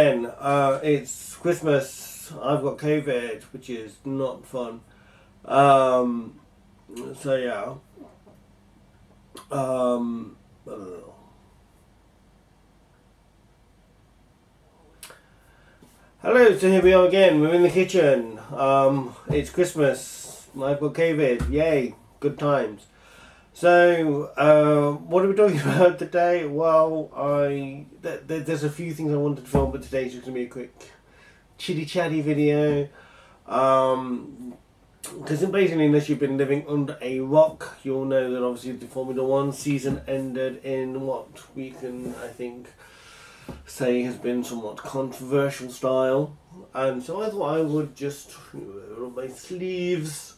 again. It's Christmas. I've got COVID, which is not fun. So yeah. I don't know. Hello, so here we are again. We're in the kitchen. It's Christmas. I've got COVID. Yay, good times. So, what are we talking about today? Well, there's a few things I wanted to film, but today's just going to be a quick chitty-chatty video. Because basically, unless you've been living under a rock, you'll know that obviously the Formula 1 season ended in what we can, I think, say has been somewhat controversial style. And so I thought I would just roll up my sleeves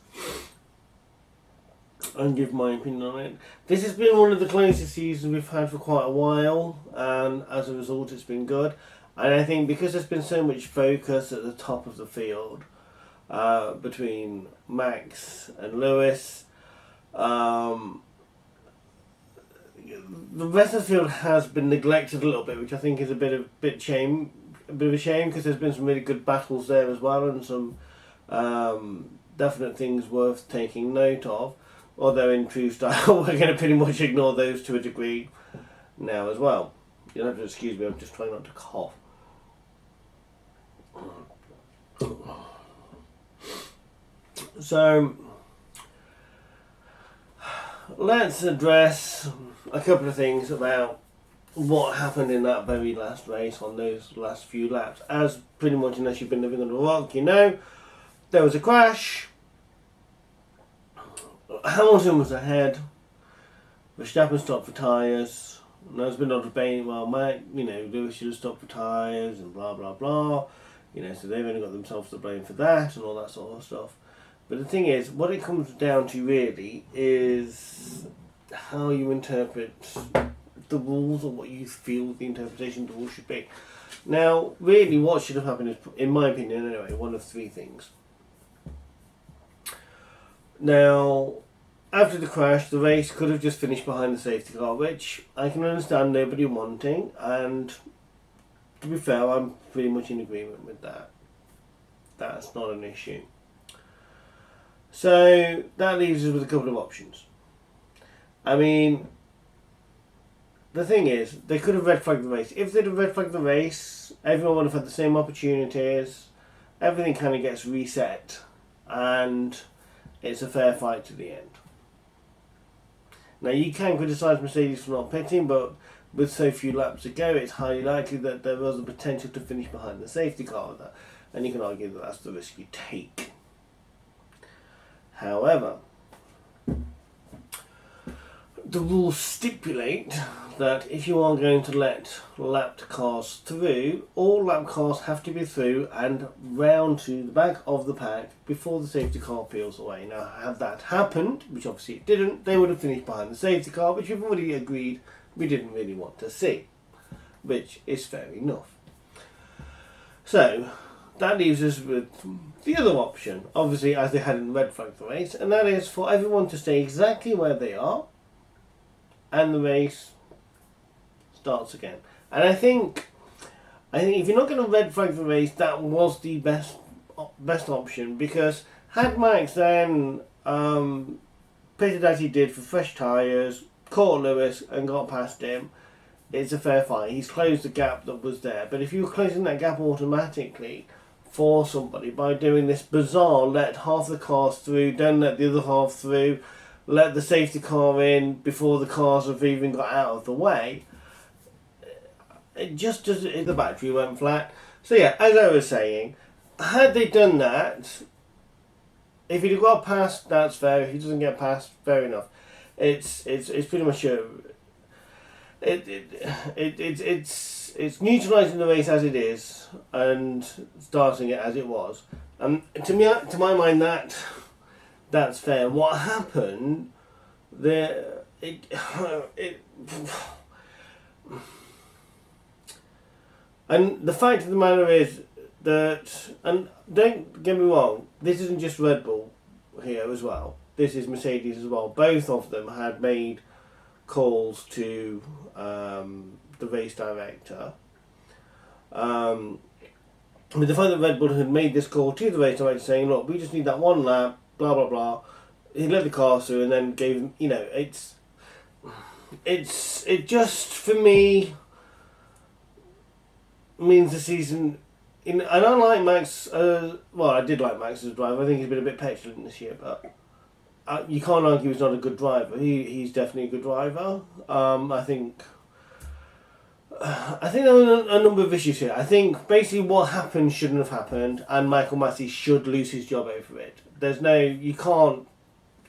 and give my opinion on it. This has been one of the closest seasons we've had for quite a while, and as a result it's been good. And I think because there's been so much focus at the top of the field between Max and Lewis, the rest of the field has been neglected a little bit, which I think is a bit of a shame because there's been some really good battles there as well, and some definite things worth taking note of. Although in true style, we're going to pretty much ignore those to a degree now as well. You'll have to excuse me, I'm just trying not to cough. So, let's address a couple of things about what happened in that very last race on those last few laps. As pretty much, unless you've been living under a rock, you know, there was a crash. Hamilton was ahead. Verstappen stopped for tyres. And there's been a lot of debate, well, Mike, Lewis should have stopped for tyres and blah, blah, blah. So they've only got themselves to blame for that and all that sort of stuff. But the thing is, what it comes down to really is how you interpret the rules, or what you feel the interpretation of the rules should be. Now, really what should have happened is, in my opinion anyway, one of three things. Now, after the crash, the race could have just finished behind the safety car, which I can understand nobody wanting, and to be fair, I'm pretty much in agreement with that. That's not an issue. So, that leaves us with a couple of options. I mean, the thing is, they could have red flagged the race. If they'd have red flagged the race, everyone would have had the same opportunities, everything kind of gets reset, and it's a fair fight to the end. Now, you can criticise Mercedes for not pitting, but with so few laps to go, it's highly likely that there was the potential to finish behind the safety car with that. And you can argue that that's the risk you take. However, the rules stipulate that if you are going to let lapped cars through, all lapped cars have to be through and round to the back of the pack before the safety car peels away. Now, had that happened, which obviously it didn't, they would have finished behind the safety car, which we've already agreed we didn't really want to see, which is fair enough. So, that leaves us with the other option, obviously, as they hadn't red flagged the race, and that is for everyone to stay exactly where they are, and the race starts again. And I think if you're not going to red flag the race, that was the best option, because had Max then pitted as he did for fresh tyres, caught Lewis and got past him, it's a fair fight. He's closed the gap that was there. But if you were closing that gap automatically for somebody by doing this bizarre let half the cars through, then let the other half through, let the safety car in before the cars have even got out of the way, it just doesn't, the battery went flat. So yeah, as I was saying, had they done that, if he'd have got past, that's fair. If he doesn't get past, fair enough. It's pretty much it's neutralising the race as it is and starting it as it was. To my mind, that's fair. What happened there? And the fact of the matter is that, and don't get me wrong, this isn't just Red Bull here as well. This is Mercedes as well. Both of them had made calls to the race director With the fact that Red Bull had made this call to the race director saying, look, we just need that one lap, blah blah blah. He let the car through and then gave him, it just for me means the season. And I like Max. Well, I did like Max as a driver. I think he's been a bit petulant this year, but you can't argue he's not a good driver. He's definitely a good driver. I think there are a number of issues here. I think basically what happened shouldn't have happened, and Michael Massey should lose his job over it. You can't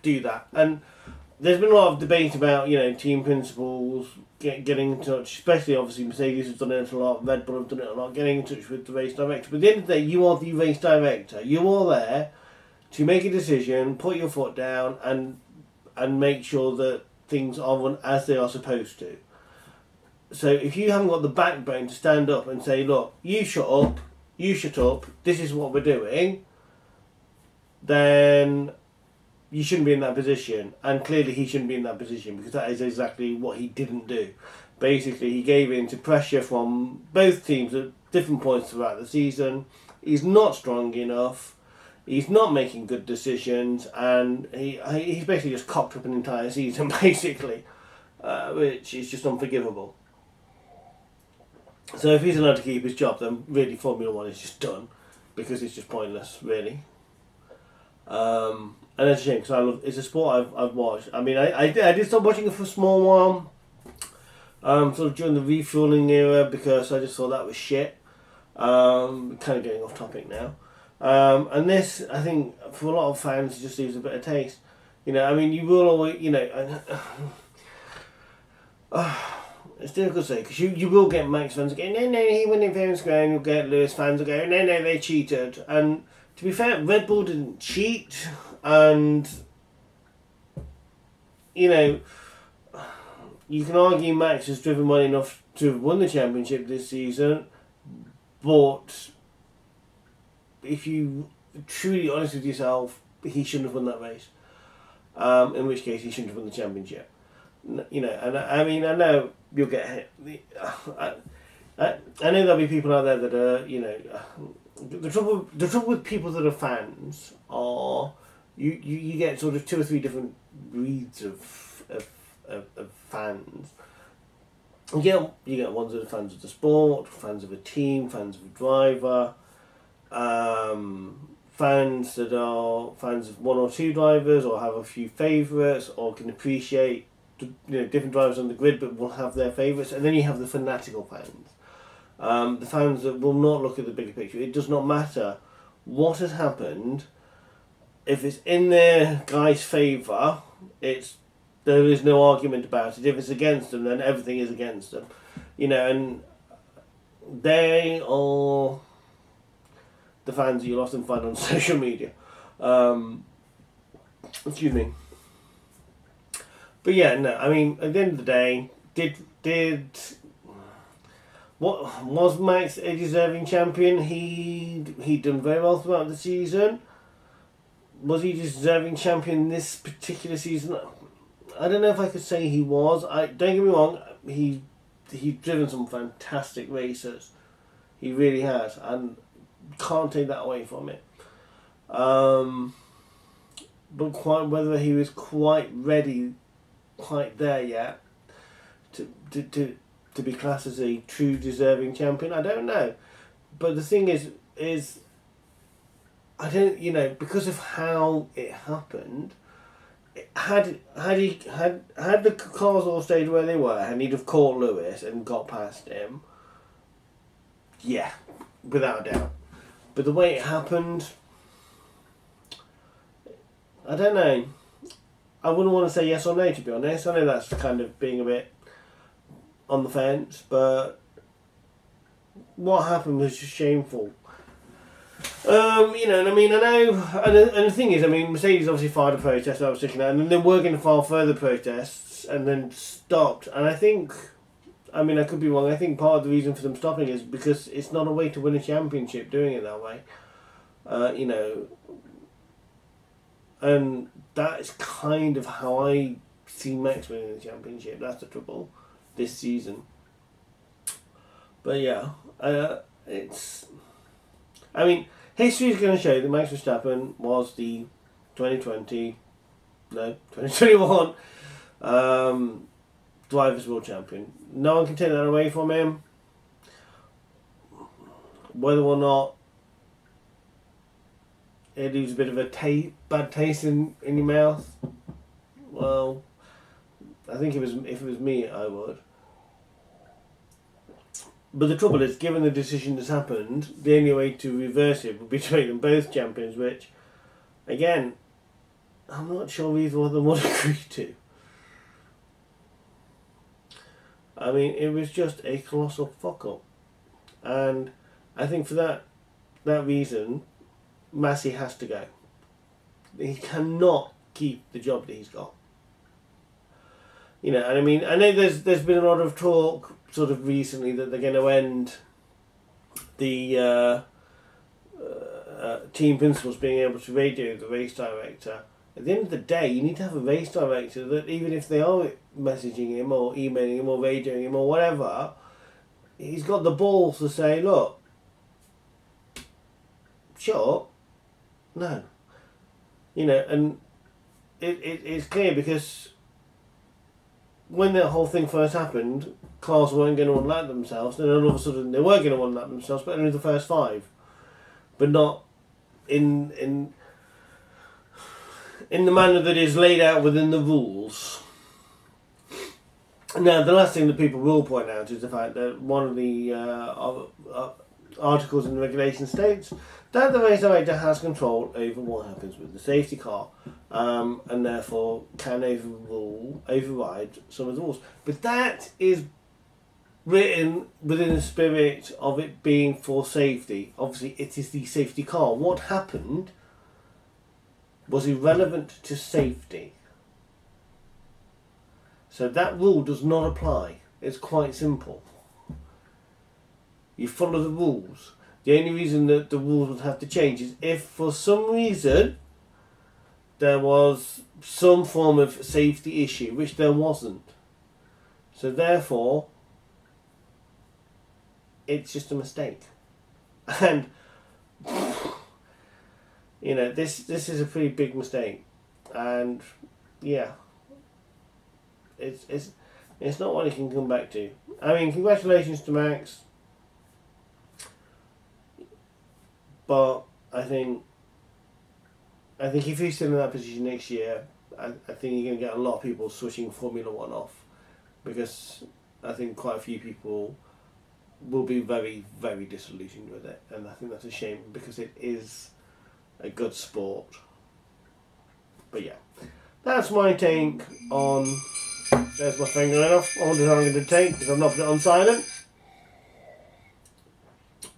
do that. And there's been a lot of debate about team principals getting in touch, especially obviously Mercedes has done it a lot, Red Bull have done it a lot, getting in touch with the race director. But at the end of the day, you are the race director. You are there to make a decision, put your foot down, and make sure that things are run as they are supposed to. So if you haven't got the backbone to stand up and say, look, you shut up, this is what we're doing, then you shouldn't be in that position. And clearly he shouldn't be in that position, because that is exactly what he didn't do. Basically, he gave in to pressure from both teams at different points throughout the season. He's not strong enough. He's not making good decisions, and he's basically just cocked up an entire season, basically, which is just unforgivable. So if he's allowed to keep his job, then really Formula 1 is just done, because it's just pointless, really. And it's a shame, because it's a sport I've watched. I mean, I did stop watching it for a small while, sort of during the refueling era, because I just thought that was shit. Kind of getting off topic now. And this, I think, for a lot of fans, just leaves a bit of taste. I mean, you will always, it's difficult to say, because you will get Max fans going, no, he went in fair and square, and you'll get Lewis fans go, no, they cheated. And to be fair, Red Bull didn't cheat, and, you can argue Max has driven well enough to have won the championship this season, but if you truly honest with yourself, he shouldn't have won that race. In which case, he shouldn't have won the championship. And I mean, I know you'll get hit. I know there'll be people out there that are, the trouble with people that are fans are you get sort of 2 or 3 different breeds of fans. You get ones that are fans of the sport, fans of a team, fans of a driver, fans that are fans of 1 or 2 drivers, or have a few favourites, or can appreciate different drivers on the grid but will have their favourites. And then you have the fanatical fans, the fans that will not look at the bigger picture. It does not matter what has happened. If it's in their guy's favour, there is no argument about it. If it's against them, then everything is against them. And they are the fans you'll often find on social media. Excuse me. But yeah, no, I mean, at the end of the day, what was Max a deserving champion? He'd done very well throughout the season. Was he deserving champion this particular season? I don't know if I could say he was. Don't get me wrong, he's driven some fantastic races. He really has, and can't take that away from it. But whether he was quite ready, quite there yet, to be classed as a true deserving champion, I don't know. But the thing is I don't, because of how it happened, had the cars all stayed where they were, and he'd have caught Lewis and got past him, yeah, without a doubt. But the way it happened, I don't know. I wouldn't want to say yes or no, to be honest. I know that's kind of being a bit on the fence, but what happened was just shameful. And I mean, I know, and the thing is, I mean, Mercedes obviously filed a protest, I was thinking that, and then they were going to file further protests, and then stopped. And I think, I mean, I could be wrong, I think part of the reason for them stopping is because it's not a way to win a championship doing it that way. And that's kind of how I see Max winning the championship. That's the trouble this season. But yeah, I mean, history is going to show that Max Verstappen was the 2021 Drivers' World Champion. No one can take that away from him. Whether or not it leaves a bit of a bad taste in your mouth, well, I think if it was me, I would. But the trouble is, given the decision that's happened, the only way to reverse it would be to make them both champions, which, again, I'm not sure either of them would agree to. I mean, it was just a colossal fuck up. And I think for that reason, Massey has to go. He cannot keep the job that he's got. You know, and I mean, I know there's been a lot of talk sort of recently that they're going to end the team principals being able to radio the race director. At the end of the day, you need to have a race director that even if they are messaging him or emailing him or radioing him or whatever, he's got the balls to say, look, sure, no. You know, and it's clear because when that whole thing first happened, cars weren't going to unlap themselves, then all of a sudden they were going to unlap themselves, but only the first 5. But not in the manner that is laid out within the rules. Now, the last thing that people will point out is the fact that one of the articles in the regulation states that the race director has control over what happens with the safety car, and therefore can override some of the rules. But that is written within the spirit of it being for safety. Obviously, it is the safety car. What happened was irrelevant to safety. So that rule does not apply. It's quite simple. You follow the rules. The only reason that the rules would have to change is if for some reason there was some form of safety issue, which there wasn't. So therefore, it's just a mistake. And, you know, this is a pretty big mistake. And, yeah, it's not one you can come back to. I mean, congratulations to Max. But I think if he's still in that position next year, I think you're going to get a lot of people switching Formula 1 off, because I think quite a few people will be very, very disillusioned with it, and I think that's a shame because it is a good sport. But yeah, that's my take on. There's my finger going off. I wonder how I'm going to take because I've not put it on silent.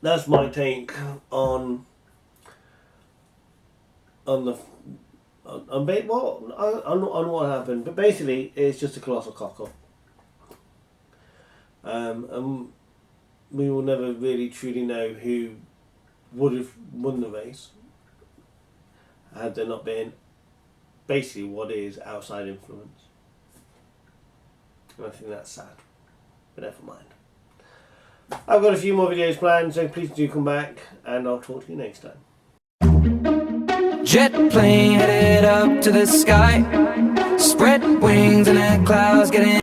That's my take on what happened. But basically, it's just a colossal cock up. And we will never really truly know who would have won the race had there not been basically what is outside influence. And I think that's sad. But never mind. I've got a few more videos planned, so please do come back, and I'll talk to you next time. Jet plane headed up to the sky, spread wings and the clouds getting